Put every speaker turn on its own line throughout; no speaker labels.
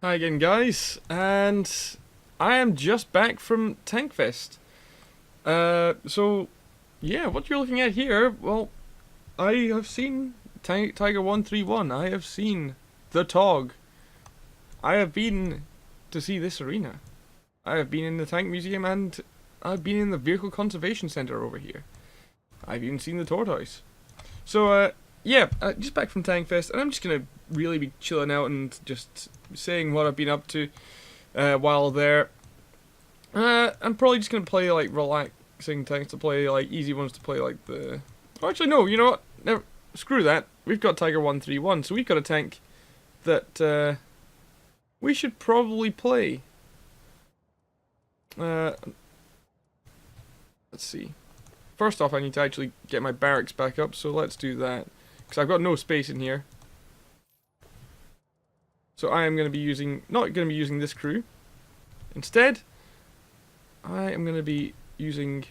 Hi again, guys, and I am just back from TankFest. Yeah, what you're looking at here, well, I have seen Tiger 131. I have seen the Tog. I have been to see this arena. I have been in the Tank Museum, and I've been in the Vehicle Conservation Center over here. I've even seen the tortoise. Just back from TankFest, and I'm just gonna really be chilling out and just saying what I've been up to while there. I'm probably just gonna play like relaxing tanks to play, like easy ones to play, like the. Oh, actually, no. You know what? Never. Screw that. We've got Tiger 131, so we've got a tank that we should probably play. Let's see. First off, I need to actually get my barracks back up, so let's do that. Because I've got no space in here. So I am going to be not going to be using this crew. Instead, I am going to be using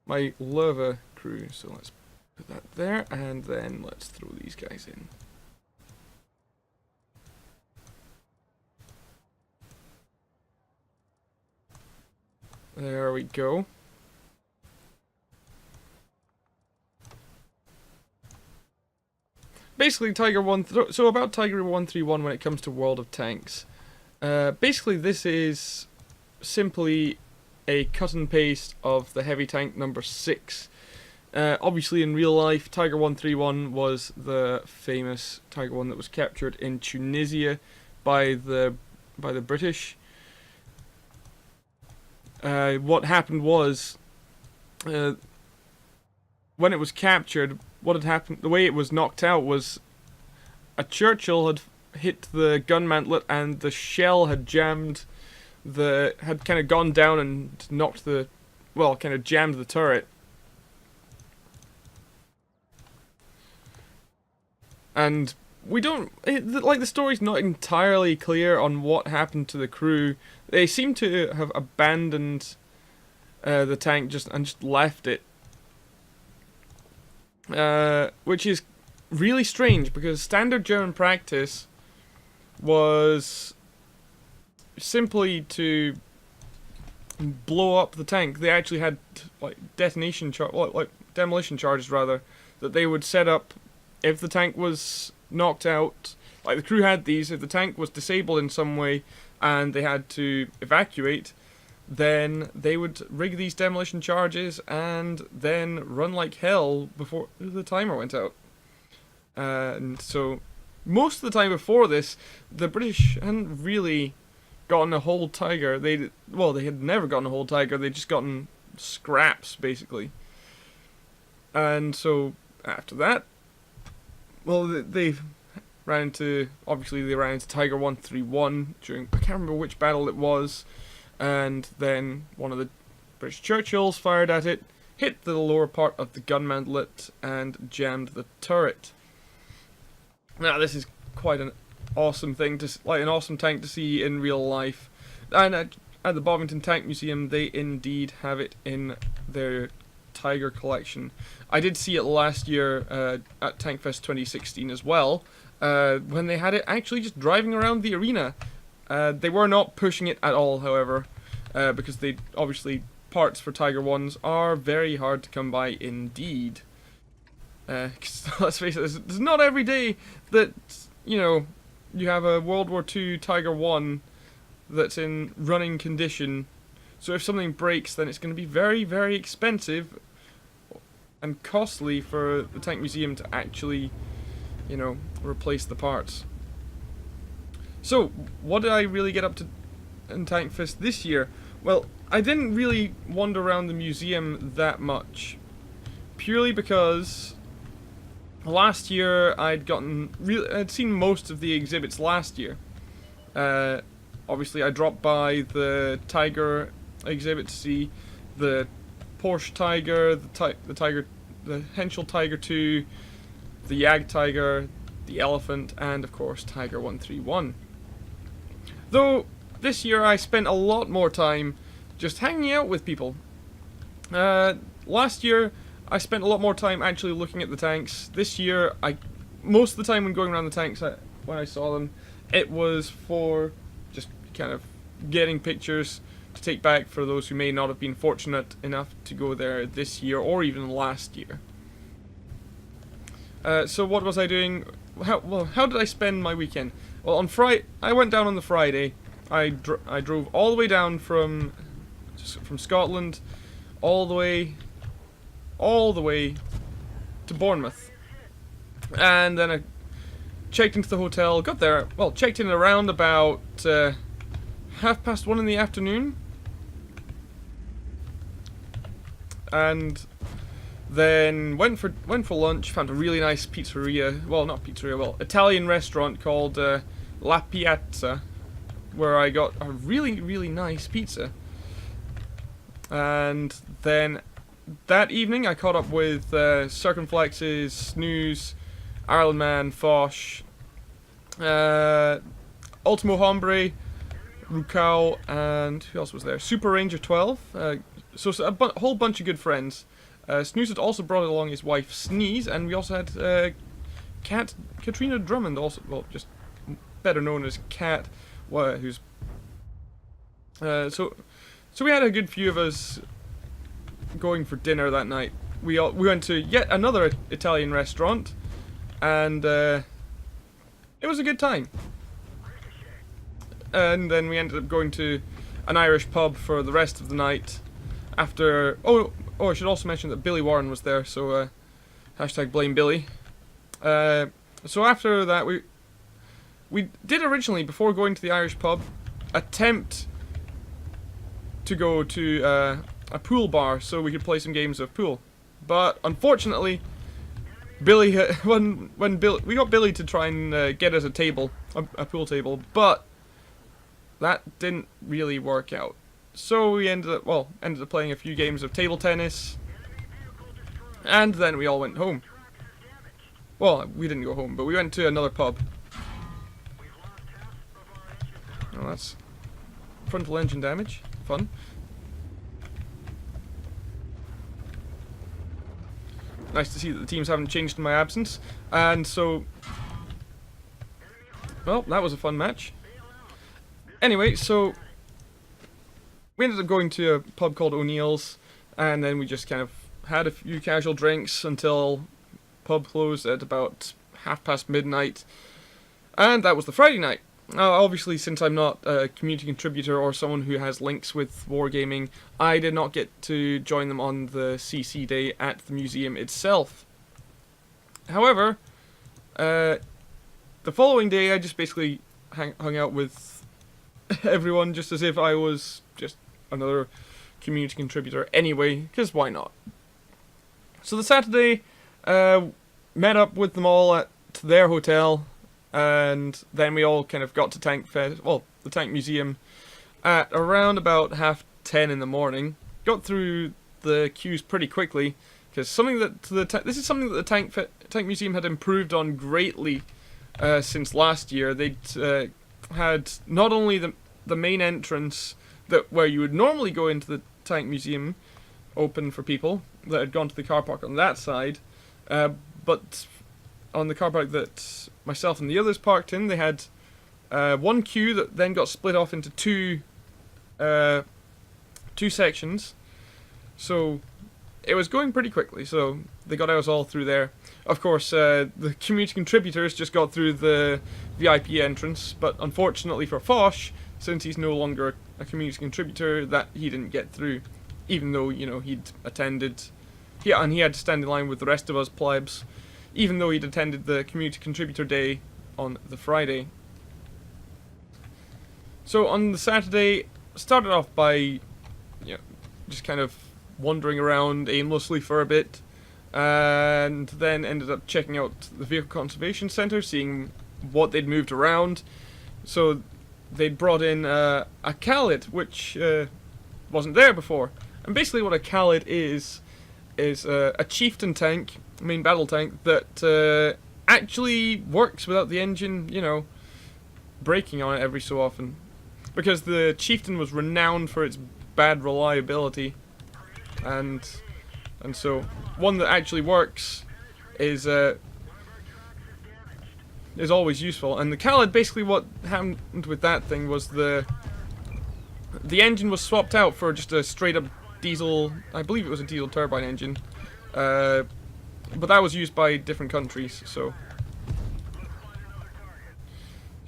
my lava crew. So let's put that there, and then let's throw these guys in. There we go. Basically, about Tiger 131 when it comes to World of Tanks. Basically, this is simply a cut and paste of the heavy tank number 6. Obviously, in real life, Tiger 131 was the famous Tiger 1 that was captured in Tunisia by the British. What happened was, when it was captured, what had happened, the way it was knocked out was a Churchill had hit the gun mantlet and the shell had jammed had kind of gone down and knocked kind of jammed the turret. And the story's not entirely clear on what happened to the crew. They seem to have abandoned the tank just left it. Which is really strange because standard German practice was simply to blow up the tank. They actually had like demolition charges rather, that they would set up if the tank was knocked out. Like the crew had these. If the tank was disabled in some way and they had to evacuate, then they would rig these demolition charges and then run like hell before the timer went out. And so, most of the time before this, the British hadn't really gotten a whole Tiger. They had never gotten a whole Tiger. They'd just gotten scraps, basically. And so, after that, they ran into Tiger 131 during, I can't remember which battle it was. And then one of the British Churchills fired at it, hit the lower part of the gun mantlet, and jammed the turret. Now, this is quite an awesome thing an awesome tank to see in real life. And at the Bovington Tank Museum, they indeed have it in their Tiger collection. I did see it last year at TankFest 2016 as well, when they had it actually just driving around the arena. They were not pushing it at all, however, because obviously parts for Tiger 1s are very hard to come by indeed. 'Cause let's face it, it's not every day that, you have a World War II Tiger 1 that's in running condition. So if something breaks, then it's going to be very, very expensive and costly for the Tank Museum to actually, replace the parts. So, what did I really get up to in TankFest this year? Well, I didn't really wander around the museum that much, purely because last year I'd seen most of the exhibits last year. Obviously, I dropped by the Tiger exhibit to see the Porsche Tiger, the Henschel Tiger 2, the Jag Tiger, the Elephant, and of course Tiger 131. Though, this year I spent a lot more time just hanging out with people. Last year, I spent a lot more time actually looking at the tanks. This year, I most of the time when going around the tanks, when I saw them, it was for just kind of getting pictures to take back for those who may not have been fortunate enough to go there this year or even last year. So what was I doing? How did I spend my weekend? Well, on Friday, I went down on the Friday. I drove all the way down from Scotland, all the way to Bournemouth, and then I checked into the hotel. Got there, well, checked in around about 1:30 in the afternoon, and then went for lunch. Found a really nice pizzeria. Well, not pizzeria. Well, Italian restaurant called La Piazza, where I got a really nice pizza. And then that evening, I caught up with Circumflexes, Snooze, Ireland Man, Fosh, Ultimo Hombre, Rukau, and who else was there? Super Ranger 12. So a whole bunch of good friends. Snooze had also brought along his wife Sneeze, and we also had Katrina Drummond, also, well, just better known as Kat, who's so we had a good few of us going for dinner that night. We went to yet another Italian restaurant, and it was a good time. And then we ended up going to an Irish pub for the rest of the night. After I should also mention that Billy Warren was there, so hashtag blame Billy. So after that, we did originally, before going to the Irish pub, attempt to go to a pool bar so we could play some games of pool. But unfortunately, Billy we got Billy to try and get us a table, a pool table, but that didn't really work out. So we ended up playing a few games of table tennis, and then we all went home. Well, we didn't go home, but we went to another pub. Oh, that's frontal engine damage. Fun. Nice to see that the teams haven't changed in my absence. And so, well, that was a fun match. Anyway, so we ended up going to a pub called O'Neill's, and then we just kind of had a few casual drinks until pub closed at about midnight. And that was the Friday night. Obviously, since I'm not a community contributor or someone who has links with Wargaming, I did not get to join them on the CC day at the museum itself. However, the following day I just basically hung out with everyone just as if I was just another community contributor anyway, because why not? So the Saturday, met up with them all at their hotel, and then we all kind of got to TankFest, well, the Tank Museum, at around about 10:30 in the morning. Got through the queues pretty quickly, because this is something that the Tank Museum had improved on greatly since last year. They'd had not only the main entrance where you would normally go into the Tank Museum open for people that had gone to the car park on that side, but on the car park that myself and the others parked in, they had one queue that then got split off into two sections. So it was going pretty quickly, so they got us all through there. Of course, the community contributors just got through the VIP entrance, but unfortunately for Fosh, since he's no longer a community contributor, that he didn't get through, even though, you know, he'd attended, and he had to stand in line with the rest of us plebs, even though he'd attended the community contributor day on the Friday. So on the Saturday, started off by, just kind of wandering around aimlessly for a bit, and then ended up checking out the Vehicle Conservation Centre, seeing what they'd moved around. So they'd brought in a Khalid, which wasn't there before. And basically what a Khalid is a chieftain tank, main battle tank, that actually works without the engine, braking on it every so often. Because the chieftain was renowned for its bad reliability, and so one that actually works is is always useful. And the Khaled, basically what happened with that thing was the engine was swapped out for just a straight up diesel, I believe it was a diesel turbine engine, but that was used by different countries, so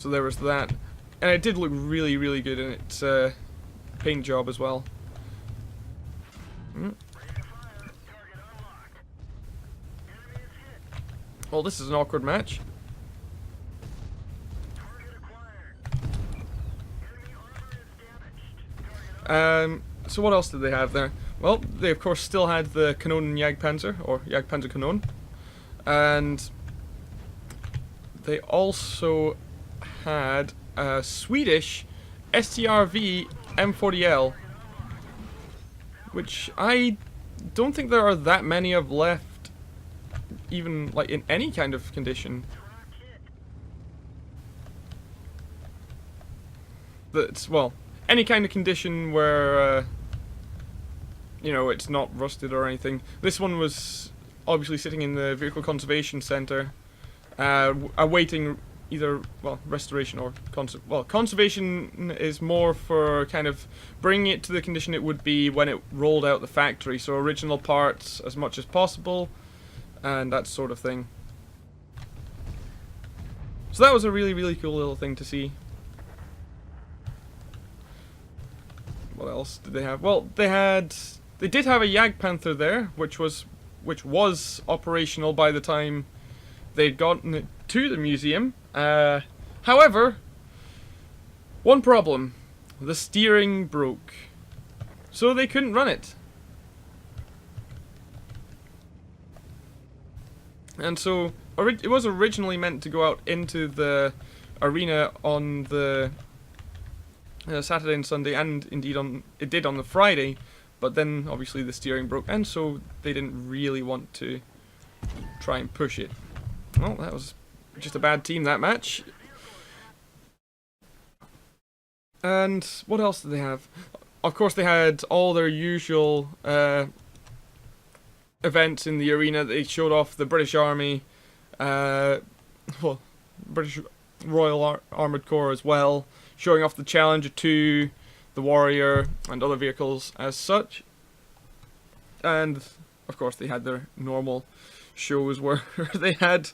there was that. And it did look really, really good in its paint job as well. Well, this is an awkward match. So what else did they have there? Well, they of course still had the Kanonen Jagdpanzer, or Jagdpanzer Kanon, and they also had a Swedish STRV M40L, which I don't think there are that many of left, even like in any kind of condition. That's, well, any kind of condition where you know, it's not rusted or anything. This one was obviously sitting in the Vehicle Conservation Center, awaiting either, well, restoration or conservation is more for kind of bringing it to the condition it would be when it rolled out the factory, so original parts as much as possible and that sort of thing. So that was a really, really cool little thing to see. What else did they have? Well, they did have a Jagdpanther there, which was operational by the time they'd gotten it to the museum. However, one problem: the steering broke, so they couldn't run it. And so it was originally meant to go out into the arena on the Saturday and Sunday, and indeed it did on the Friday, but then obviously the steering broke, and so they didn't really want to try and push it. Well, that was just a bad team, that match. And what else did they have? Of course, they had all their usual events in the arena. They showed off the British Army, well, British Royal Armoured Corps as well, showing off the Challenger 2, the Warrior, and other vehicles as such. And, of course, they had their normal shows where they had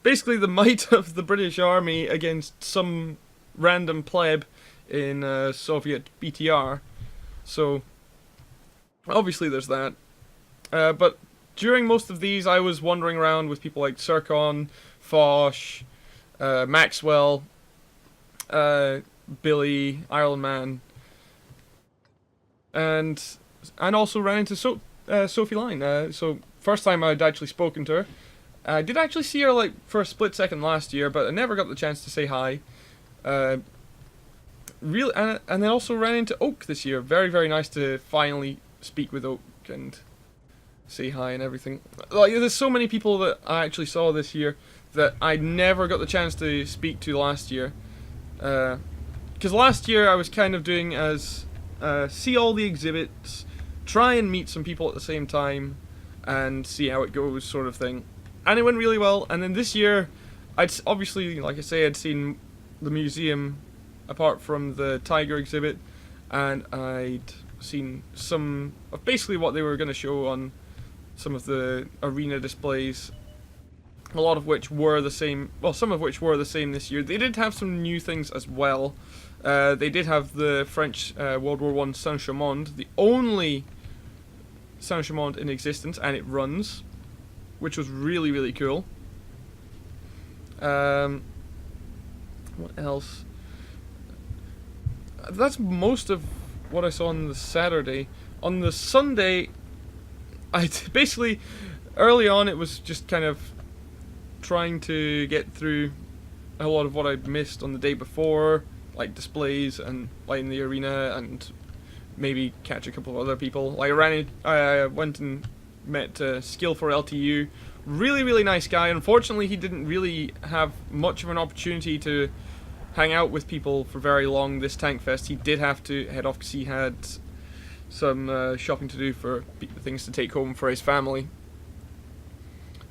basically the might of the British Army against some random pleb in Soviet BTR. So, obviously there's that. But during most of these, I was wandering around with people like Serkon, Foch, Maxwell, Billy, Iron Man, and also ran into Sophie Line. So first time I'd actually spoken to her. I did actually see her like for a split second last year, but I never got the chance to say hi. And then also ran into Oak this year. Very, very nice to finally speak with Oak and say hi and everything. Like, there's so many people that I actually saw this year that I never got the chance to speak to last year. Because last year I was kind of doing as see all the exhibits, try and meet some people at the same time, and see how it goes, sort of thing. And it went really well. And then this year, I'd obviously, like I say, I'd seen the museum apart from the Tiger exhibit, and I'd seen some of basically what they were going to show on some of the arena displays. A lot of which were the same, well, some of which were the same this year. They did have some new things as well. They did have the French World War I Saint-Chamond, the only Saint-Chamond in existence, and it runs, which was really, really cool. What else? That's most of what I saw on the Saturday. On the Sunday, basically, early on it was just kind of trying to get through a lot of what I'd missed on the day before, like displays and like in the arena, and maybe catch a couple of other people. Like I went and met Skill for LTU. Really, really nice guy. Unfortunately, he didn't really have much of an opportunity to hang out with people for very long this TankFest. He did have to head off because he had some shopping to do for things to take home for his family.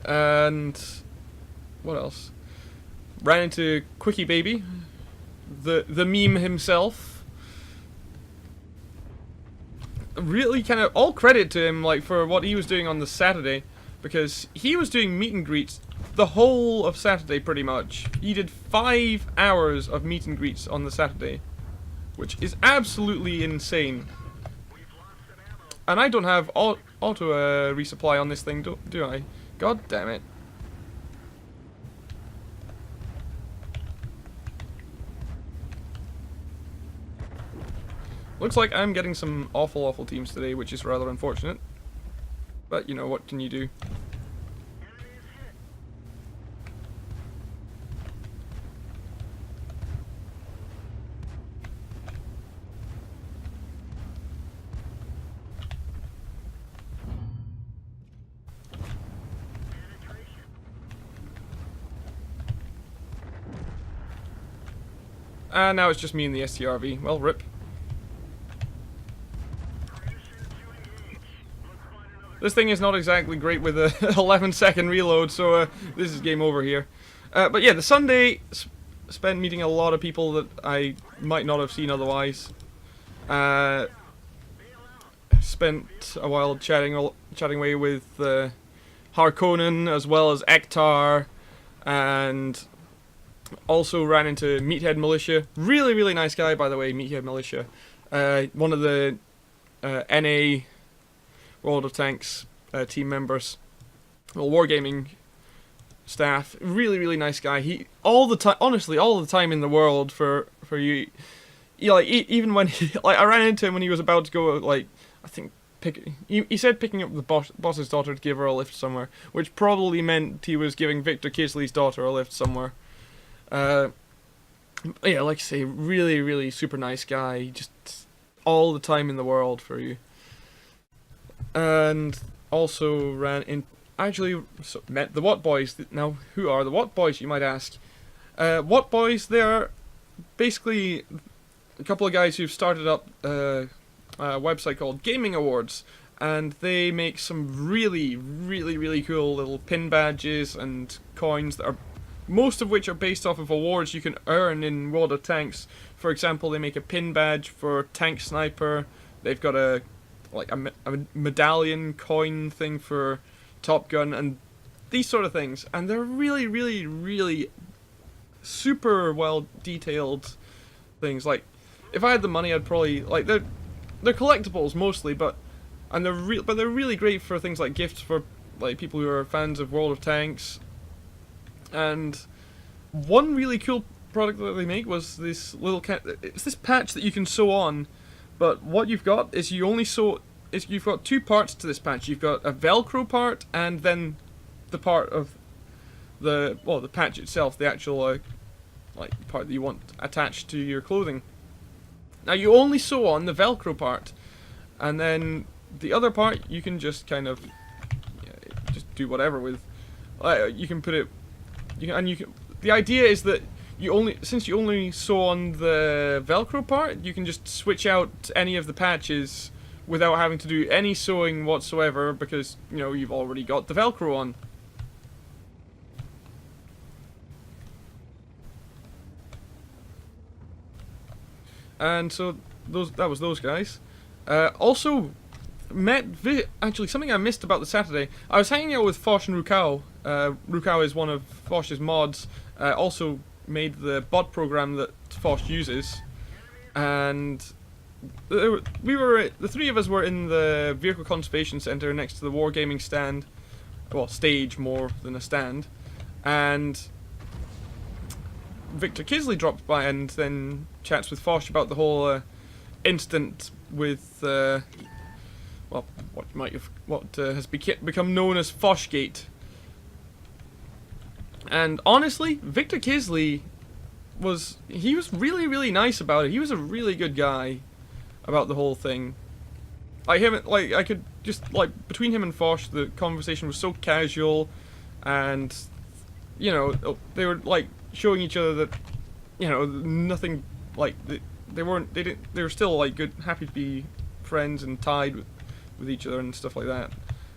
And what else? ran into Quickie Baby, the meme himself. Really kind of all credit to him, like, for what he was doing on the Saturday, because he was doing meet and greets the whole of Saturday pretty much. He did 5 hours of meet and greets on the Saturday, which is absolutely insane. And I don't have auto resupply on this thing, do I? God damn it. Looks like I'm getting some awful teams today, which is rather unfortunate. But, you know, what can you do? And now it's just me and the STRV. Well, rip. This thing is not exactly great with a 11-second reload, so this is game over here. But yeah, the Sunday spent meeting a lot of people that I might not have seen otherwise. Spent a while chatting away with Harkonnen as well as Ektar, and also ran into Meathead Militia. Really nice guy, by the way, Meathead Militia. One of the NA World of Tanks team members, well, wargaming staff. Really nice guy. He all the time, honestly, all the time in the world for you. Like even when like I ran into him when he was about to go, like I think he said picking up the boss's daughter to give her a lift somewhere, which probably meant he was giving Victor Kisley's daughter a lift somewhere. Yeah, like I say, really super nice guy. Just all the time in the world for you. And also met the Watt Boys. Now, who are the Watt Boys, you might ask? Watt Boys, they're basically a couple of guys who've started up a website called Gaming Awards, and they make some really cool little pin badges and coins that are, most of which are based off of awards you can earn in World of Tanks. For example, they make a pin badge for Tank Sniper. They've got a medallion coin thing for Top Gun and these sort of things, and they're really super well detailed things. Like, if I had the money, I'd probably, like, they're collectibles mostly, but they're really great for things like gifts for like people who are fans of World of Tanks. And one really cool product that they make was this little it's this patch that you can sew on. But what you've got is you've got 2 parts to this patch. You've got a Velcro part, and then the part of the patch itself, the actual like part that you want attached to your clothing. Now you only sew on the Velcro part, and then the other part you can just kind of just do whatever with. You can put it. The idea is that since you only sew on the Velcro part, you can just switch out any of the patches without having to do any sewing whatsoever, because you've already got the Velcro on. And so that was those guys. Also met actually something I missed about the Saturday. I was hanging out with Fosh and Rukao. Rukao is one of Fosh's mods. Also made the bot program that Fosh uses, and the 3 of us were in the Vehicle Conservation Center next to the wargaming stand, well, stage more than a stand, and Victor Kisley dropped by and then chats with Fosh about the whole incident with what has become known as Foshgate. And honestly, Victor Kisley was really nice about it. He was a really good guy about the whole thing. I could just, like, between him and Fosh, the conversation was so casual, and they were like showing each other that nothing, like, they were still like good, happy to be friends and tied with each other and stuff like that.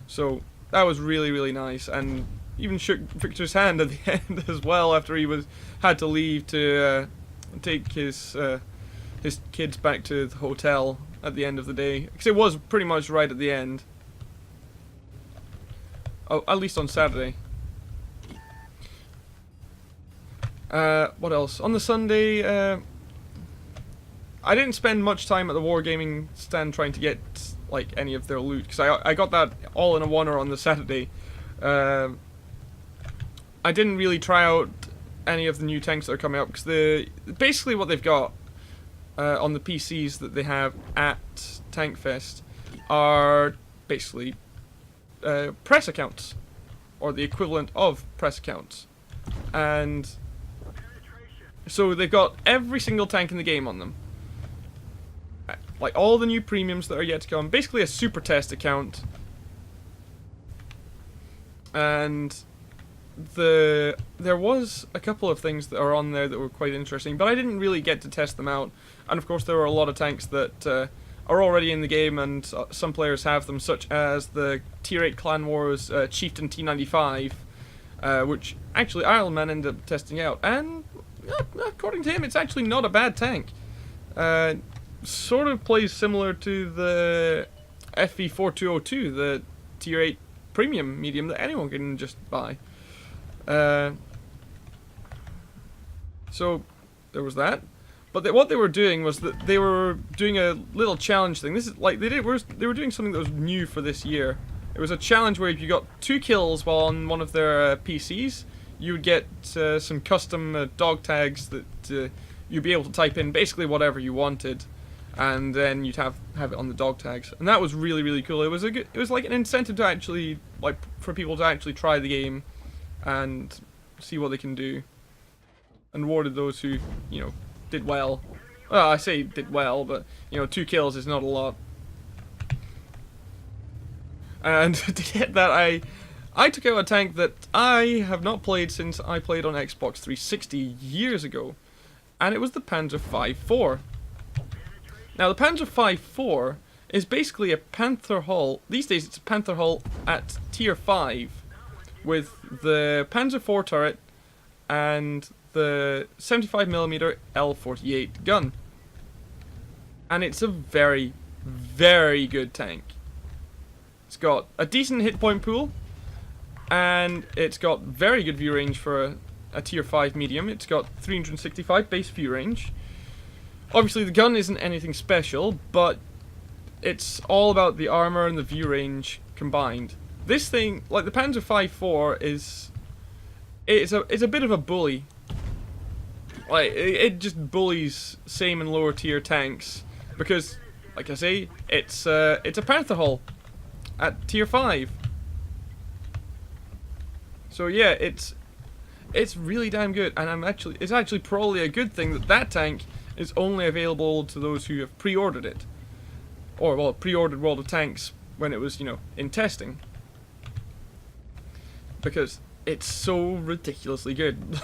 So that was really nice. And even shook Victor's hand at the end as well after he had to leave to take his kids back to the hotel at the end of the day, because it was pretty much right at the end. Oh, at least on Saturday. What else? On the Sunday, I didn't spend much time at the Wargaming stand trying to get like any of their loot, because I got that all in a oneer on the Saturday. I didn't really try out any of the new tanks that are coming up, because basically what they've got on the PCs that they have at TankFest are basically press accounts, or the equivalent of press accounts, and so they've got every single tank in the game on them, like all the new premiums that are yet to come, basically a super test account. And there was a couple of things that are on there that were quite interesting, but I didn't really get to test them out. And of course there were a lot of tanks that are already in the game, and some players have them, such as the Tier 8 Clan Wars Chieftain T95, which actually Iron Man ended up testing out, and according to him it's actually not a bad tank. Sort of plays similar to the FV4202, the Tier 8 premium medium that anyone can just buy. So there was that. But what they were doing was that they were doing a little challenge thing. This is like they were doing something that was new for this year. It was a challenge where if you got 2 kills while on one of their PCs, you would get some custom dog tags that you'd be able to type in basically whatever you wanted, and then you'd have it on the dog tags. And that was really, really cool. It was like an incentive to actually, like, for people to actually try the game and see what they can do, and rewarded those who, you know, did well. Well, I say did well, but, you know, 2 kills is not a lot. And to get that, I took out a tank that I have not played since I played on Xbox 360 years ago, and it was the Panzer V4. Now, the Panzer V4 is basically a Panther hull. These days, it's a Panther hull at Tier 5, with the Panzer IV turret and the 75mm L48 gun. And it's a very, very good tank. It's got a decent hit point pool, and it's got very good view range for a Tier 5 medium. It's got 365 base view range. Obviously the gun isn't anything special, but it's all about the armor and the view range combined. This thing, like the Panzer V4, it's a bit of a bully. Like, it just bullies same and lower tier tanks, because, like I say, it's a Panther hull at Tier 5. So yeah, it's really damn good, and it's actually probably a good thing that tank is only available to those who have pre-ordered it, or well, pre-ordered World of Tanks when it was, you know, in testing, because it's so ridiculously good.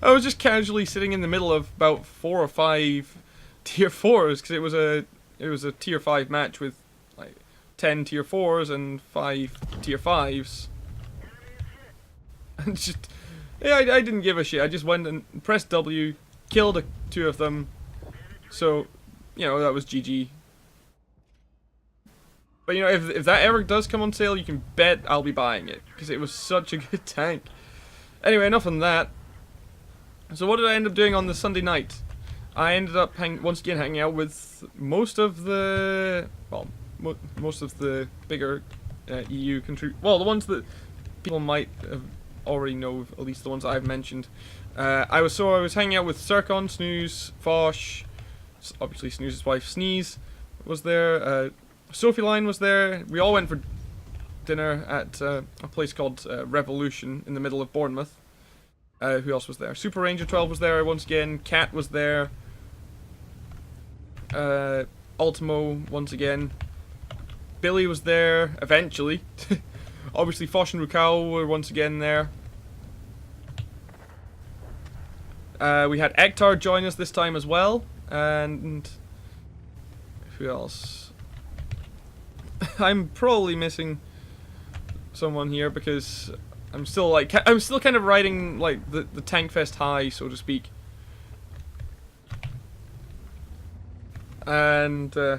I was just casually sitting in the middle of about 4 or 5 Tier 4s, because it was a Tier 5 match with like 10 Tier 4s and 5 Tier 5s. And just, yeah, I didn't give a shit. I just went and pressed W, killed 2 of them. So, you know, that was GG. But, you know, if that ever does come on sale, you can bet I'll be buying it, because it was such a good tank. Anyway, enough on that. So what did I end up doing on the Sunday night? I ended up once again hanging out with most of the, well, most of the bigger EU country, well, the ones that people might already know, at least the ones I've mentioned. I was hanging out with Serkon, Snooze, Fosh, obviously Snooze's wife Sneeze was there, Sophie Line was there. We all went for dinner at a place called Revolution in the middle of Bournemouth. Who else was there? Super Ranger 12 was there once again. Cat was there. Ultimo once again. Billy was there eventually. Obviously Fosh and Rukao were once again there. We had Ektar join us this time as well, and who else? I'm probably missing someone here, because I'm still kind of riding like the TankFest high, so to speak. And so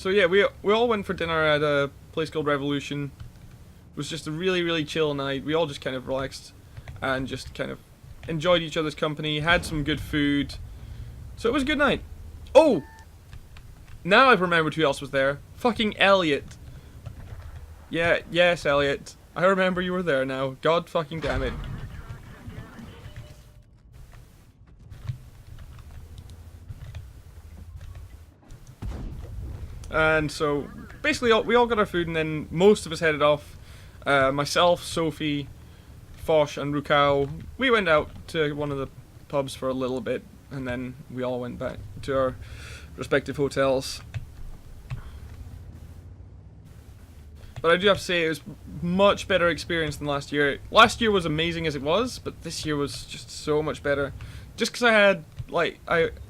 yeah, we all went for dinner at a place called Revolution. It was just a really chill night. We all just kind of relaxed and just kind of enjoyed each other's company, had some good food. So it was a good night. Oh! Now I've remembered who else was there. Fucking Elliot. Yeah, yes, Elliot. I remember you were there now. God fucking damn it. And so, basically, we all got our food, and then most of us headed off. Myself, Sophie, Foch, and Rukau. We went out to one of the pubs for a little bit, and then we all went back to our respective hotels. But I do have to say, it was much better experience than last year. Last year was amazing as it was, but this year was just so much better. Just because I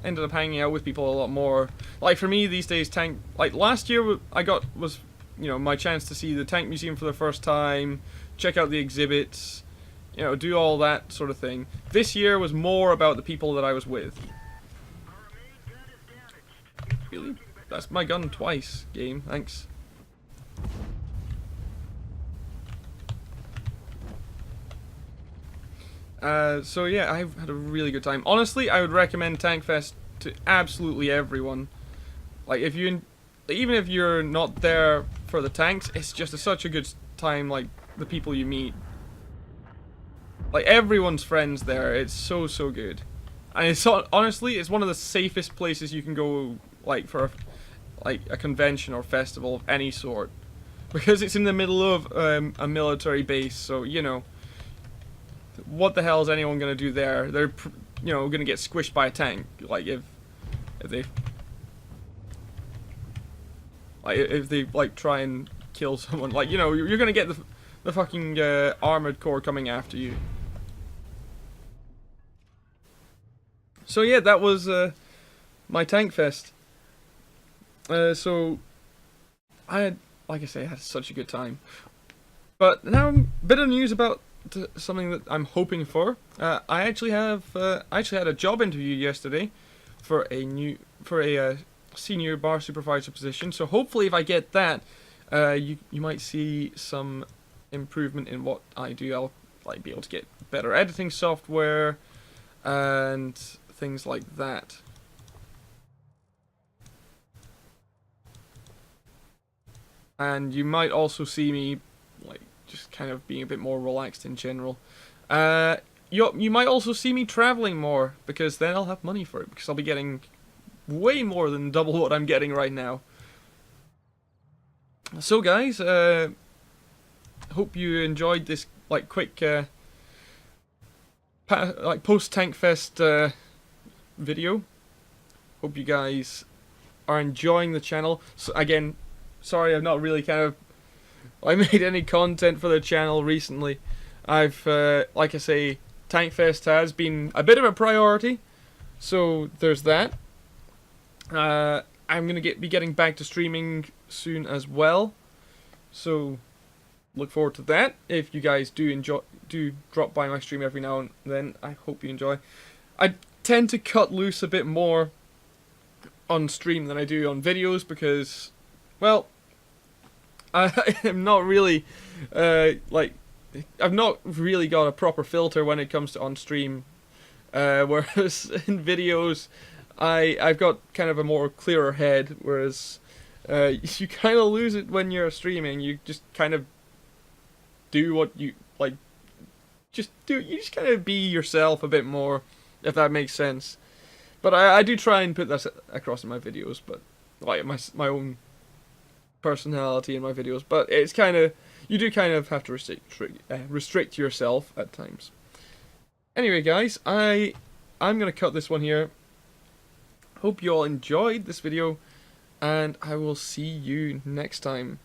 ended up hanging out with people a lot more. Like, for me, these days, last year, was, you know, my chance to see the Tank Museum for the first time, check out the exhibits, you know, do all that sort of thing. This year was more about the people that I was with. Really? That's my gun twice, game. Thanks. So yeah, I've had a really good time. Honestly, I would recommend TankFest to absolutely everyone. Like, even if you're not there for the tanks, it's just such a good time, like, the people you meet. Like, everyone's friends there. It's so good. And it's honestly, it's one of the safest places you can go, like, for a convention or festival of any sort. Because it's in the middle of a military base, so, you know, what the hell is anyone gonna do there? They're, you know, gonna get squished by a tank. Like, if they like try and kill someone, like, you know, you're gonna get the fucking armored corps coming after you. So yeah, that was my TankFest. So I had, like I say, I had such a good time. But now, a bit of news about something that I'm hoping for. I actually had a job interview yesterday for a senior bar supervisor position. So hopefully, if I get that, you might see some improvement in what I do. I'll like be able to get better editing software and things like that. And you might also see me like just kind of being a bit more relaxed in general. You might also see me traveling more, because then I'll have money for it, because I'll be getting way more than double what I'm getting right now. So guys, hope you enjoyed this like quick post-TankFest video. Hope you guys are enjoying the channel. So again, sorry I've not really made any content for the channel recently. I've, like I say, TankFest has been a bit of a priority, so there's that. I'm gonna be getting back to streaming soon as well, so look forward to that. If you guys do drop by my stream every now and then, I hope you enjoy. I tend to cut loose a bit more on stream than I do on videos, because, well, I am not really, I've not really got a proper filter when it comes to on stream, whereas in videos, I've got kind of a more clearer head, whereas you kind of lose it when you're streaming. You just kind of do what you, like, you just kind of be yourself a bit more, if that makes sense. But I do try and put that across in my videos, but, like, my own personality in my videos, but it's kind of, you do kind of have to restrict yourself at times. Anyway guys, I'm gonna cut this one here. Hope you all enjoyed this video, and I will see you next time.